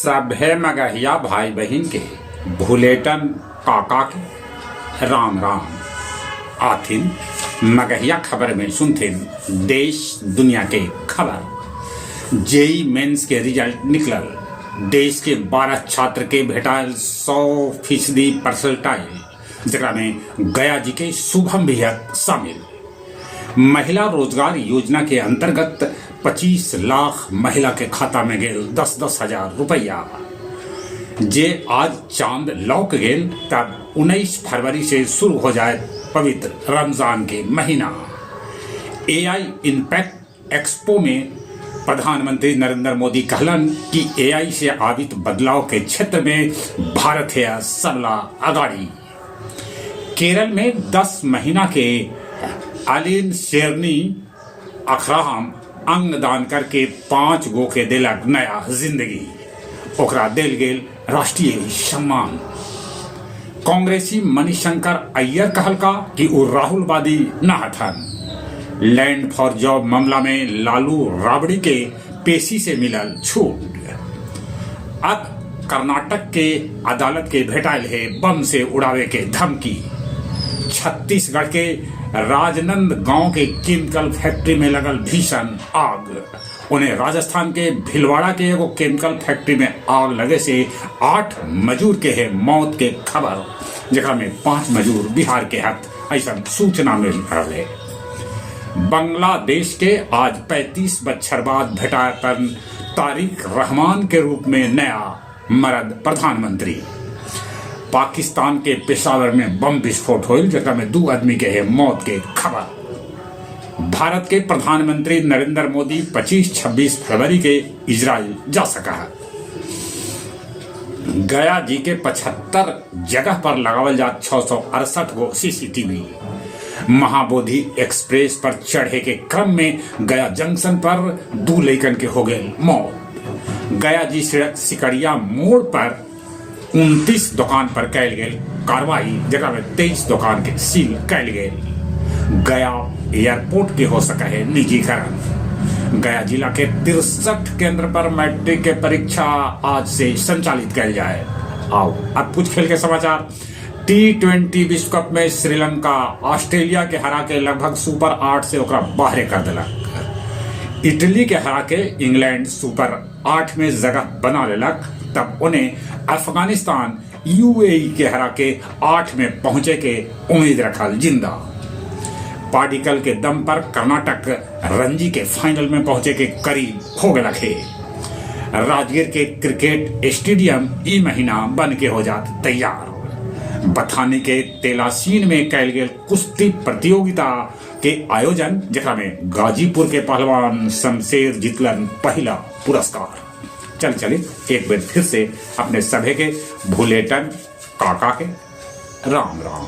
सभे मगहिया भाई बहन के भूलेटन काका के राम राम आथिन मगहिया खबर में सुनथिन देश दुनिया के खबर। जेई मेंस के रिजल्ट निकलल, देश के 12 छात्र के भेटाल 100% परसेंटाइल, जरा में गया जी के शुभम भी शामिल। महिला रोजगार योजना के अंतर्गत 25 लाख महिला के खाता में गेल 10-10 हजार रुपया। जे आज चांद लौक गेल तब 19 फरवरी से शुरू हो जाए पवित्र रमजान के महीना। एआई इम्पैक्ट एक्सपो में प्रधानमंत्री नरेंद्र मोदी कहलन कि एआई से आवित बदलाव के क्षेत्र में भारत है सबला अगाड़ी। केरल में 10 महीना के अलीन शेरनी अखराम अंग दान करके 5 गो के दिलक नया जिंदगी, ओकरा दिल गेल राष्ट्रीय सम्मान। कांग्रेसी मणिशंकर अय्यर कहलका कि वो राहुलवादी न हथन। लैंड फॉर जॉब मामला में लालू राबड़ी के पेशी से मिलल छूट। अब कर्नाटक के अदालत के भेटाइल है बम से उड़ावे के धमकी। छत्तीसगढ़ के राजनंद गांव के केमिकल फैक्ट्री में लगल भीषण आग। उन्हें राजस्थान के भिलवाड़ा के एगो केमिकल फैक्ट्री में आग लगे से 8 मजूर के है मौत के खबर, जगह में 5 मजूर बिहार के हत ऐसा सूचना मिल रहे। बांग्लादेश के आज 35 बछर बाद भेटापन तारिक रहमान के रूप में नया मर्द प्रधानमंत्री। पाकिस्तान के पेशावर में बम विस्फोट होल, जगह में 2 आदमी के है मौत के खबर। भारत के प्रधानमंत्री नरेंद्र मोदी 25-26 फरवरी के इजराइल जा सका है। गया जी के 75 जगह पर लगावल जा 668 गो सीसीटीवी। महाबोधि एक्सप्रेस पर चढ़े के क्रम में गया जंक्शन पर 2 लड़कन के हो गए मौत। गया जी सिकड़िया मोड़ पर 29 दुकान पर कैल गई कार्रवाई, जगह में 23 दुकान के सील कैल गए। गया एयरपोर्ट के हो सका है निजीकरण। गया जिला के 63 केंद्र पर मैट्रिक के परीक्षा आज से संचालित कैल जाए। आओ अब कुछ खेल के समाचार। T20 विश्व कप में श्रीलंका ऑस्ट्रेलिया के हरा के लगभग सुपर 8 से ओकरा बाहर कर दिलक। इटली के हरा के इंग्लैंड सुपर 8 में जगह बना लेलक। तब उन्हें अफगानिस्तान यूएई के हरा के 8 में पहुंचे के उम्मीद रखल जिंदा। पार्टिकल के दम पर कर्नाटक रणजी के फाइनल में पहुंचे के करीब हो गए रखे। राजगीर के क्रिकेट स्टेडियम ई महीना बन के हो जात तैयार। बथानी के तेलासीन में कैल गेल कुश्ती प्रतियोगिता के आयोजन, जगह में गाजीपुर के पहलवान शमशेर जीतलन पहला पुरस्कार। चलिए एक बार फिर से अपने सभी के भूलेटन काका के राम राम।